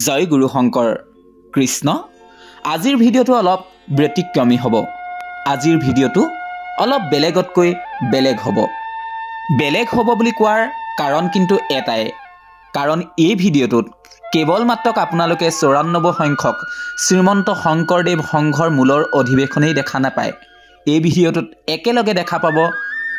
জয় গুৰু শংকৰ কৃষ্ণ। আজিৰ ভিডিঅ'টো অলপ ব্যতিক্ৰমী হ'ব। আজিৰ ভিডিঅ'টো অলপ বেলেগতকৈ বেলেগ হ'ব। বেলেগ হ'ব বুলি কোৱাৰ কাৰণ কিন্তু এটাই, কাৰণ এই ভিডিঅ'টোত কেৱল মাত্ৰ আপোনালোকে ৯৪ সংখ্যক শ্ৰীমন্ত শংকৰদেৱ সংঘৰ মূলৰ অধিৱেশনেই দেখা নাপায়। এই ভিডিঅ'টোত একেলগে দেখা পাব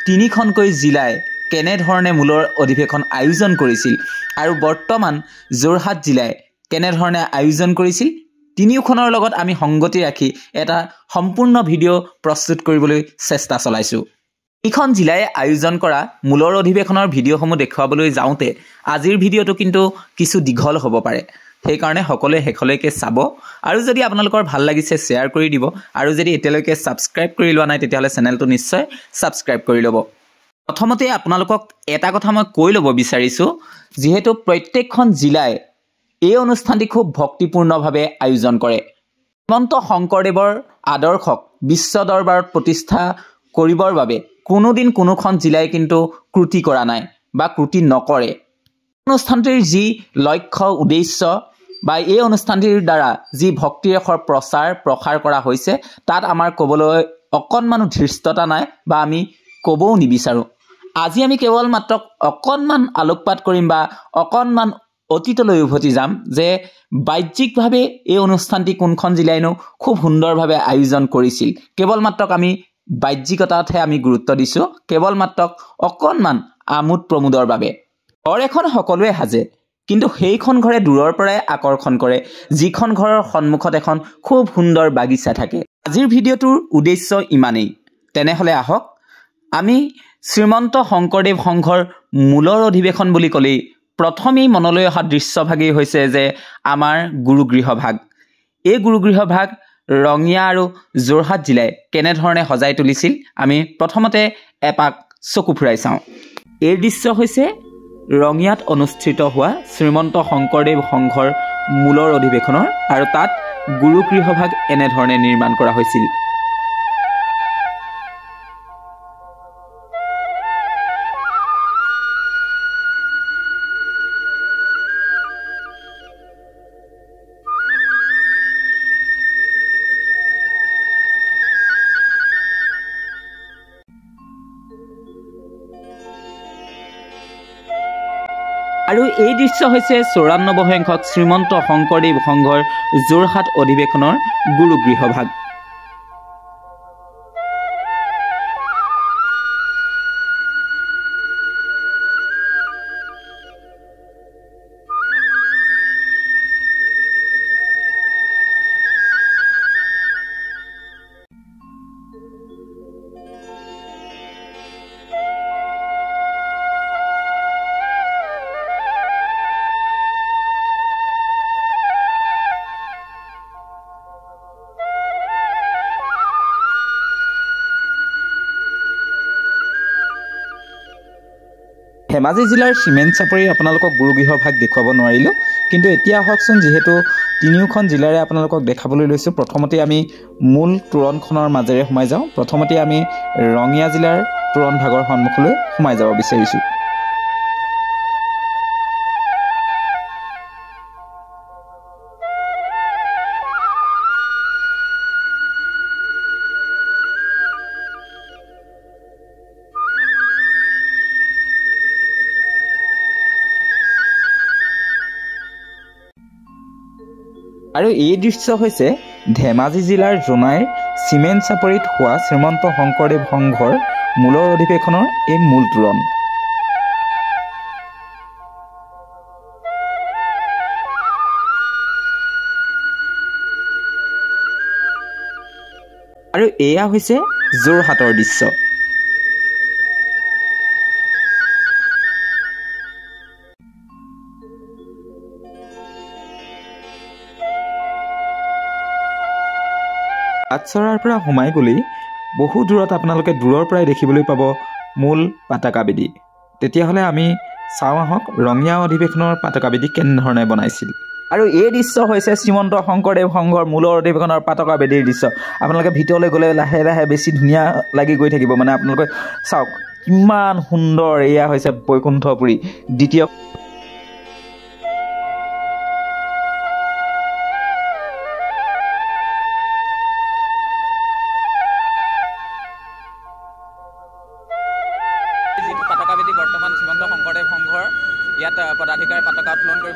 তিনিখনকৈ জিলাই কেনেধৰণে মূলৰ অধিৱেশন আয়োজন কৰিছিল আৰু বৰ্তমান যোৰহাট জিলাই কেনেধৰণে আয়োজন কৰিছিল, তিনিওখনৰ লগত আমি সংগতি ৰাখি এটা সম্পূৰ্ণ ভিডিঅ' প্ৰস্তুত কৰিবলৈ চেষ্টা চলাইছোঁ। এইখন জিলাই আয়োজন কৰা মূলৰ অধিৱেশনৰ ভিডিঅ'সমূহ দেখুৱাবলৈ যাওঁতে আজিৰ ভিডিঅ'টো কিন্তু কিছু দীঘল হ'ব পাৰে। সেইকাৰণে সকলোৱে শেষলৈকে চাব আৰু যদি আপোনালোকৰ ভাল লাগিছে শ্বেয়াৰ কৰি দিব আৰু যদি এতিয়ালৈকে ছাবস্ক্ৰাইব কৰি লোৱা নাই তেতিয়াহ'লে চেনেলটো নিশ্চয় ছাবস্ক্ৰাইব কৰি ল'ব। প্ৰথমতে আপোনালোকক এটা কথা মই কৈ ল'ব বিচাৰিছোঁ, যিহেতু প্ৰত্যেকখন জিলাই এই অনুষ্ঠানটি খুব ভক্তিপূৰ্ণভাৱে আয়োজন কৰে। শ্ৰীমন্ত শংকৰদেৱৰ আদৰ্শক বিশ্ব দৰবাৰত প্ৰতিষ্ঠা কৰিবৰ বাবে কোনোদিন কোনোখন জিলাই কিন্তু ক্ৰুটি কৰা নাই বা ক্ৰুটি নকৰে। অনুষ্ঠানটিৰ যি লক্ষ্য উদ্দেশ্য বা এই অনুষ্ঠানটিৰ দ্বাৰা যি ভক্তিৰসৰ প্ৰসাৰ কৰা হৈছে তাত আমাৰ ক'বলৈ অকণমানো ধৃষ্টতা নাই বা আমি ক'বও নিবিচাৰোঁ। আজি আমি কেৱল মাত্ৰ অকণমান আলোকপাত কৰিম বা অকণমান অতীতলৈ উভতি যাম যে বাহ্যিকভাৱে এই অনুষ্ঠানটি কোনখন জিলাইনো খুব সুন্দৰভাৱে আয়োজন কৰিছিল। কেৱল মাত্ৰ আমি বাহ্যিকতাতহে আমি গুৰুত্ব দিছোঁ, কেৱল মাত্ৰ অকণমান আমোদ প্ৰমোদৰ বাবে। ঘৰ এখন সকলোৱে সাজে, কিন্তু সেইখন ঘৰে দূৰৰ পৰাই আকৰ্ষণ কৰে যিখন ঘৰৰ সন্মুখত এখন খুব সুন্দৰ বাগিচা থাকে। আজিৰ ভিডিঅ'টোৰ উদ্দেশ্য ইমানেই। তেনেহ'লে আহক আমি শ্ৰীমন্ত শংকৰদেৱ সংঘৰ মূলৰ অধিৱেশন বুলি ক'লেই প্ৰথমেই মনলৈ অহা দৃশ্যভাগেই হৈছে যে আমাৰ গুৰুগৃহভাগ। এই গুৰুগৃহভাগ ৰঙিয়া আৰু যোৰহাট জিলাই কেনেধৰণে সজাই তুলিছিল আমি প্ৰথমতে এপাক চকু ফুৰাই চাওঁ। এই দৃশ্য হৈছে ৰঙিয়াত অনুষ্ঠিত হোৱা শ্ৰীমন্ত শংকৰদেৱ সংঘৰ মূলৰ অধিৱেশনৰ, আৰু তাত গুৰুগৃহভাগ এনেধৰণে নিৰ্মাণ কৰা হৈছিল। আৰু এই দৃশ্য হৈছে ৯৪ সংখ্যক শ্ৰীমন্ত শংকৰদেৱ সংঘৰ যোৰহাট অধিৱেশনৰ গুৰুগৃহভাগ। ধেমাজি জিলাৰ চিমেণ্ট চাপৰিৰ আপোনালোকক গুৰুগৃহভাগ দেখুৱাব নোৱাৰিলোঁ, কিন্তু এতিয়া আহকচোন, যিহেতু তিনিওখন জিলাৰে আপোনালোকক দেখাবলৈ লৈছোঁ, প্ৰথমতে আমি মূল তোৰণখনৰ মাজেৰে সোমাই যাওঁ। প্ৰথমতে আমি ৰঙিয়া জিলাৰ তোৰণ ভাগৰ সন্মুখলৈ সোমাই যাব বিচাৰিছোঁ। আৰু এই দৃশ্য হৈছে ধেমাজি জিলাৰ জোনাইৰ চিমেণ্ট চাপৰিত হোৱা শ্ৰীমন্ত শংকৰদেৱ সংঘৰ মূলৰ অধিৱেশনৰ এই মূল তোৰণ। আৰু এয়া হৈছে যোৰহাটৰ দৃশ্য। আটচৰাৰ পৰা সোমাই গ'লেই বহু দূৰত আপোনালোকে দূৰৰ পৰাই দেখিবলৈ পাব মূল পাতাকাবেদী। তেতিয়াহ'লে আমি চাওঁ আহক ৰঙিয়া অধিৱেশনৰ পাতাকাবেদী কেনেধৰণে বনাইছিল। আৰু এই দৃশ্য হৈছে শ্ৰীমন্ত শংকৰদেৱ সংঘৰ মূলৰ অধিৱেশনৰ পাতাকাবেদীৰ দৃশ্য। আপোনালোকে ভিতৰলৈ গ'লে লাহে লাহে বেছি ধুনীয়া লাগি গৈ থাকিব। মানে আপোনালোকে চাওক কিমান সুন্দৰ। এয়া হৈছে বৈকুণ্ঠপুৰী দ্বিতীয়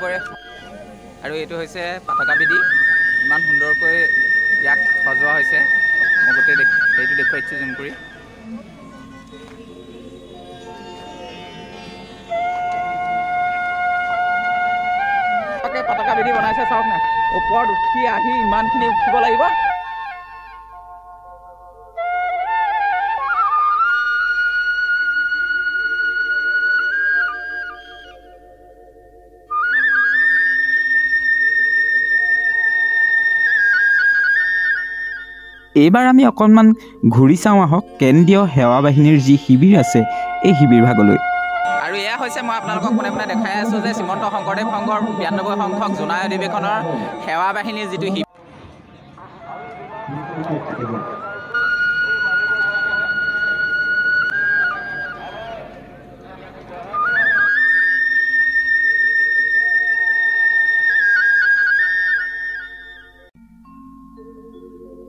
পৰে আৰু এইটো হৈছে পতাকা বিধি ইমান সুন্দৰকৈ ইয়াক সজোৱা হৈছে মই গোটেই সেইটো দেখুৱাইছোঁ জুম কৰি পতাকা বিধি বনাইছে চাওক না ওপৰত উঠি আহি ইমানখিনি উঠিব লাগিব এইবাৰ আমি অকণমান ঘূৰি চাওঁ আহক কেন্দ্ৰীয় সেৱা বাহিনীৰ যি শিবিৰ আছে এই শিবিৰ ভাগলৈ আৰু এয়া হৈছে মই আপোনালোকক পোনে পোনে দেখাই আছোঁ যে শ্ৰীমন্ত শংকৰদেৱ সংঘৰ 92 সংখ্যক জোনাই অধিৱেশনৰ সেৱা বাহিনীৰ যিটো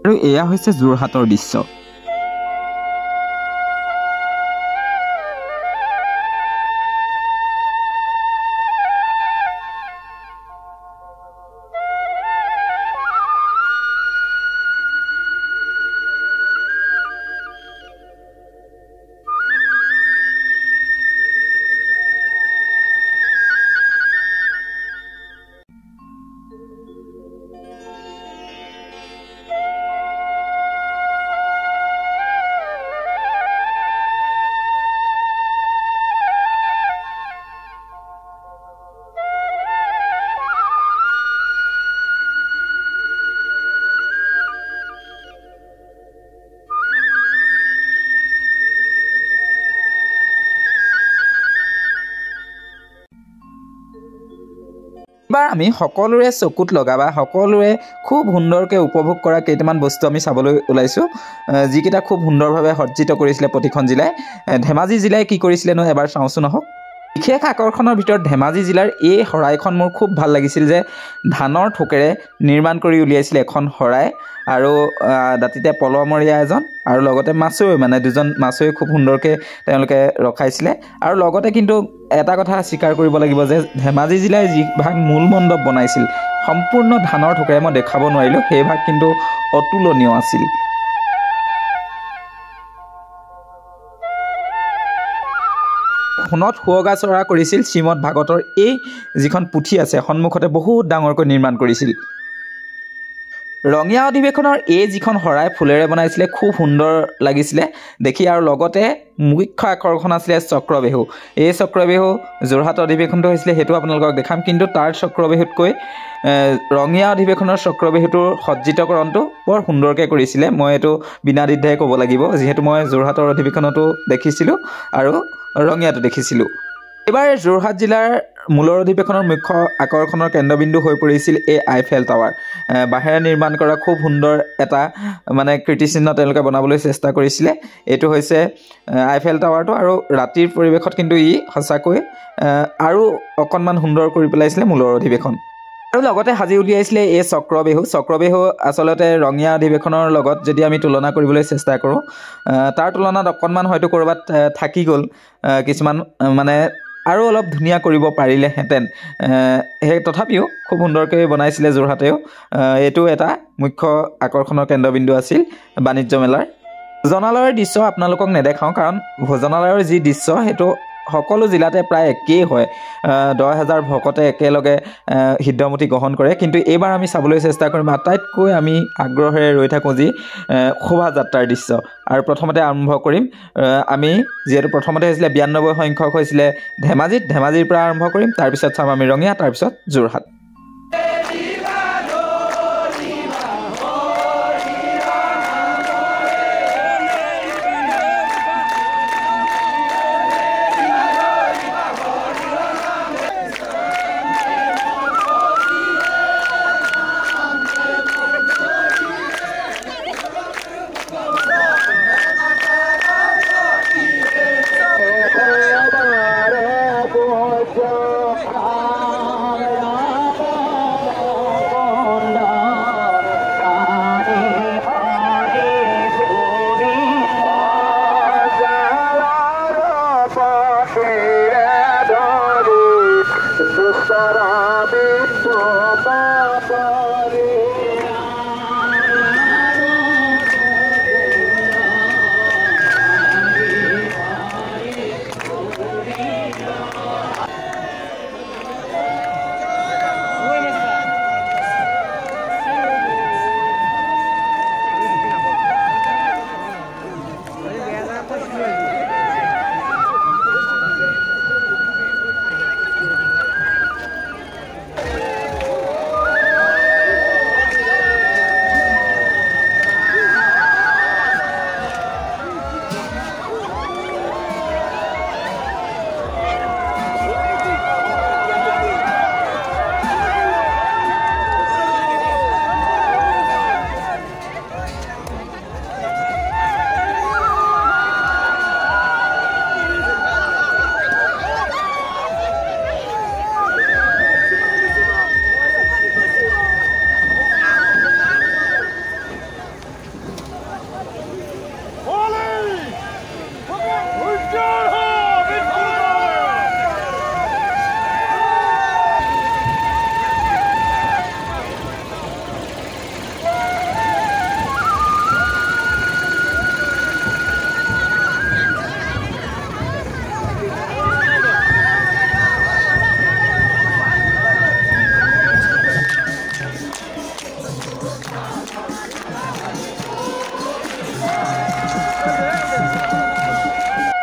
আৰু এয়া হৈছে যোৰহাটৰ দৃশ্য এবাৰ আমি সকলোৰে চকুত লগা বা সকলোৰে খুব সুন্দৰকৈ উপভোগ কৰা কেইটামান বস্তু আমি চাবলৈ ওলাইছোঁ যিকেইটা খুব সুন্দৰভাৱে সজ্জিত কৰিছিলে প্ৰতিখন জিলাই ধেমাজি জিলাই কি কৰিছিলেনো এবাৰ চাওঁচোন আহক বিশেষ আকৰ্ষণৰ ভিতৰত ধেমাজি জিলাৰ এই শৰাইখন মোৰ খুব ভাল লাগিছিল যে ধানৰ ঠোকেৰে নিৰ্মাণ কৰি উলিয়াইছিলে এখন শৰাই আৰু দাঁতিতে পলমৰীয়া এজন আৰু লগতে মাছুৱৈ মানে দুজন মাছুৱৈ খুব সুন্দৰকৈ তেওঁলোকে ৰখাইছিলে আৰু লগতে কিন্তু এটা কথা স্বীকাৰ কৰিব লাগিব যে ধেমাজি জিলাই যি ভাগ মূল মণ্ডপ বনাইছিল সম্পূৰ্ণ ধানৰ ঠোকেৰে মই দেখাব নোৱাৰিলোঁ সেই ভাগ কিন্তু অতুলনীয় আছিল সোণত সুৱগা চৰা কৰিছিল শ্ৰীমদ ভাগৱতৰ এই যিখন পুথি আছে সন্মুখতে বহুত ডাঙৰকৈ নিৰ্মাণ কৰিছিল ৰঙিয়া অধিৱেশনৰ এই যিখন শৰাই ফুলেৰে বনাইছিলে খুব সুন্দৰ লাগিছিলে দেখি আৰু লগতে মুখ্য আকৰ্ষণ আছিলে চক্ৰবেহু এই চক্ৰবেহু যোৰহাট অধিৱেশনটো হৈছিলে সেইটো আপোনালোকক দেখাম কিন্তু তাৰ চক্ৰবেহুতকৈ ৰঙিয়া অধিৱেশনৰ চক্ৰবেহুটোৰ সজ্জিতকৰণটো বৰ সুন্দৰকৈ কৰিছিলে মই এইটো বিনা দ্বিধাই ক'ব লাগিব যিহেতু মই যোৰহাটৰ অধিৱেশনতো দেখিছিলোঁ আৰু ৰঙিয়াটো দেখিছিলোঁ এইবাৰ যোৰহাট জিলাৰ মূলৰ অধিৱেশনৰ মুখ্য আকৰ্ষণৰ কেন্দ্ৰবিন্দু হৈ পৰিছিল এই আইফেল টাৱাৰ বাহিৰে নিৰ্মাণ কৰা খুব সুন্দৰ এটা মানে কীৰ্তিচিহ্ন তেওঁলোকে বনাবলৈ চেষ্টা কৰিছিলে এইটো হৈছে আইফেল টাৱাৰটো আৰু ৰাতিৰ পৰিৱেশত কিন্তু ই সঁচাকৈ আৰু অকণমান সুন্দৰ কৰি পেলাইছিলে মূলৰ অধিৱেশন আৰু লগতে সাজি উলিয়াইছিলে এই চক্ৰবেহু আচলতে ৰঙিয়া অধিৱেশনৰ লগত যদি আমি তুলনা কৰিবলৈ চেষ্টা কৰোঁ তাৰ তুলনাত অকণমান হয়তো ক'ৰবাত থাকি গ'ল কিছুমান মানে আৰু অলপ ধুনীয়া কৰিব পাৰিলেহেঁতেন সেই তথাপিও খুব সুন্দৰকৈ বনাইছিলে যোৰহাটেও এইটো এটা মুখ্য আকৰ্ষণৰ কেন্দ্ৰবিন্দু আছিল বাণিজ্য মেলাৰ ভোজনালয়ৰ দৃশ্য আপোনালোকক নেদেখাওঁ কাৰণ ভোজনালয়ৰ যি দৃশ্য সেইটো সকলো জিলাতে প্ৰায় একেই হয় 10,000 ভকতে একেলগে সিদ্ধমুঠি গ্ৰহণ কৰে কিন্তু এইবাৰ আমি চাবলৈ চেষ্টা কৰিম আটাইতকৈ আমি আগ্ৰহেৰে ৰৈ থাকোঁ যি শোভাযাত্ৰাৰ দৃশ্য আৰু প্ৰথমতে আৰম্ভ কৰিম আমি যিহেতু প্ৰথমতে হৈছিলে 92 সংখ্যক হৈছিলে ধেমাজিৰ পৰা আৰম্ভ কৰিম তাৰপিছত চাম আমি ৰঙিয়া তাৰপিছত যোৰহাট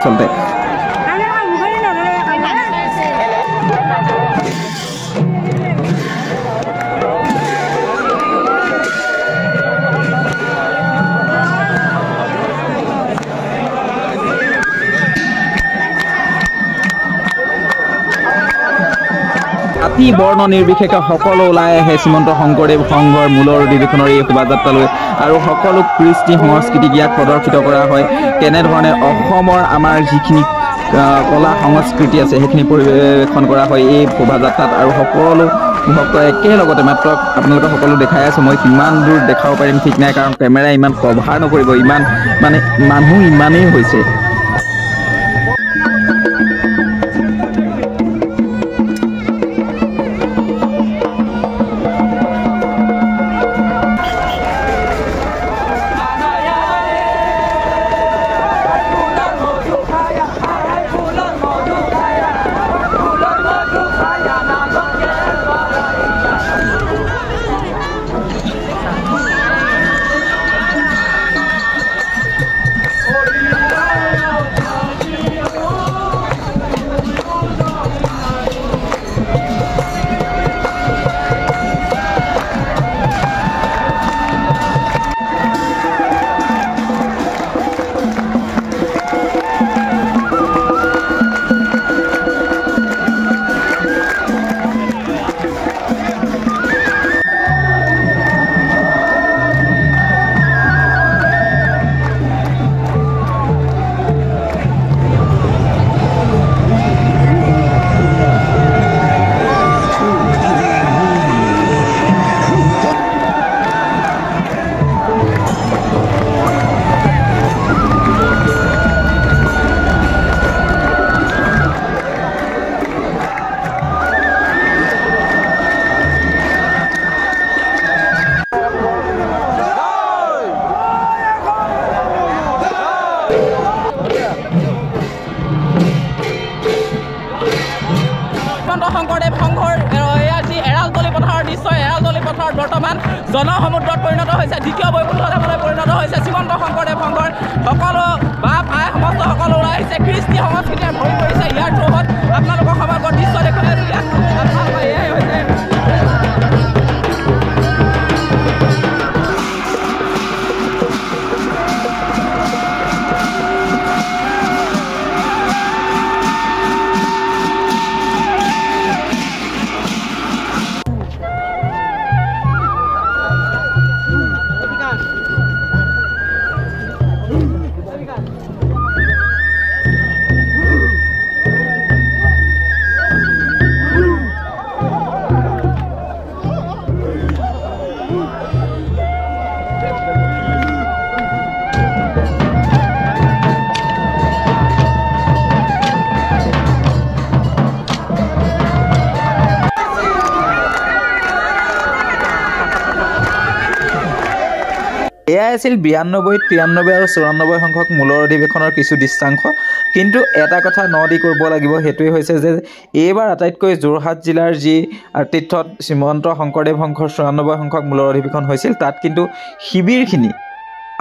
আচলতে জাতি বৰ্ণ নিৰ্বিশেষে সকলো ওলাই আহে শ্ৰীমন্ত শংকৰদেৱ সংঘৰ মূলৰ অধিৱেশনৰ এই শোভাযাত্ৰালৈ আৰু সকলো কৃষ্টি সংস্কৃতিক ইয়াত প্ৰদৰ্শিত কৰা হয় কেনেধৰণে অসমৰ আমাৰ যিখিনি কলা সংস্কৃতি আছে সেইখিনি পৰিৱেশন কৰা হয় এই শোভাযাত্ৰাত আৰু সকলো ভক্ত একেলগতে মাত্ৰ আপোনালোকে সকলো দেখাই আছোঁ মই কিমান দূৰ দেখাব পাৰিম ঠিক নাই কাৰণ কেমেৰা ইমান কভাৰ নকৰিব ইমান মানে মানুহ ইমানেই হৈছে শংকৰদেৱ সংঘৰ এয়া যি এৰালতলী পথাৰৰ দৃশ্য এৰালতলী পথাৰত বৰ্তমান জনসমুদ্ৰত পৰিণত হৈছে দ্বিতীয় বৈকুণ্ঠধামলৈ পৰিণত হৈছে শ্ৰীমন্ত শংকৰদেৱ সংঘৰ সকলো বাপ আই সমস্ত সকলো ওলাই আহিছে কৃষ্টি সংস্কৃতিৰে ভৰি পৰিছে ইয়াৰ থ্ৰুত আপোনালোকৰ সমাগত দৃশ্য দেখুৱাই আছোঁ ইয়াত আপোনালোকৰ এয়াই হৈছে এয়াই আছিল 92, 93 আৰু 94 সংখ্যক মূলৰ অধিৱেশনৰ কিছু দৃশ্যাংশ কিন্তু এটা কথা নদি কৰিব লাগিব সেইটোৱে হৈছে যে এইবাৰ আটাইতকৈ যোৰহাট জিলাৰ যি তীৰ্থত শ্ৰীমন্ত শংকৰদেৱ সংঘৰ 94 সংখ্যক মূলৰ অধিৱেশন হৈছিল তাত কিন্তু শিবিৰখিনি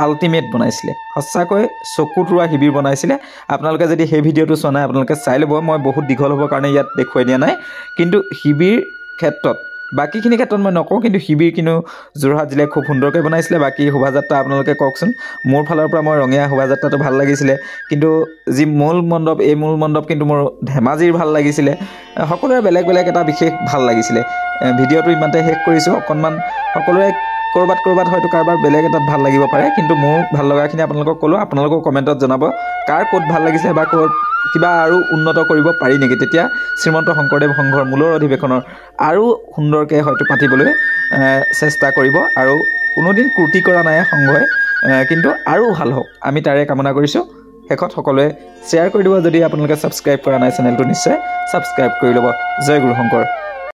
আল্টিমেট বনাইছিলে সঁচাকৈ চকুত ৰোৱা শিবিৰ বনাইছিলে আপোনালোকে যদি সেই ভিডিঅ'টো চোৱা নাই আপোনালোকে চাই ল'ব মই বহুত দীঘল হ'ব কাৰণে ইয়াত দেখুৱাই দিয়া নাই কিন্তু শিবিৰ ক্ষেত্ৰত বাকীখিনি ক্ষেত্ৰত মই নকওঁ কিন্তু শিবিৰ কিন্তু যোৰহাট জিলায় খুব সুন্দৰকৈ বনাইছিলে বাকী শোভাযাত্ৰা আপোনালোকে কওকচোন মোৰ ফালৰ পৰা মই ৰঙীয়া শোভাযাত্ৰাটো ভাল লাগিছিলে কিন্তু যি মূল মণ্ডপ এই মূল মণ্ডপ কিন্তু মোৰ ধেমাজিৰ ভাল লাগিছিলে সকলোৰে বেলেগ বেলেগ এটা বিশেষ ভাল লাগিছিলে ভিডিঅ'টো ইমানতে শেষ কৰিছোঁ অকণমান সকলোৰে কৰবাত হয়তো কাৰোবাৰ বেলেগ এটাত ভাল লাগিব পাৰে কিন্তু মোৰ ভাল লগাখিনি আপোনালোকক ক'লোঁ আপোনালোকেও কমেণ্টত জনাব কাৰ ক'ত ভাল লাগিছে বা ক'ত কিবা আৰু উন্নত কৰিব পাৰি নেকি তেতিয়া শ্ৰীমন্ত শংকৰদেৱ সংঘৰ মূলৰ অধিৱেশনৰ আৰু সুন্দৰকৈ হয়তো পাতিবলৈ চেষ্টা কৰিব আৰু কোনোদিন ক্ৰুটি কৰা নাই সংঘই কিন্তু আৰু ভাল হওক আমি তাৰে কামনা কৰিছোঁ শেষত সকলোৱে শ্বেয়াৰ কৰি দিব যদি আপোনালোকে ছাবস্ক্ৰাইব কৰা নাই চেনেলটো নিশ্চয় ছাবস্ক্ৰাইব কৰি ল'ব জয় গুৰু শংকৰ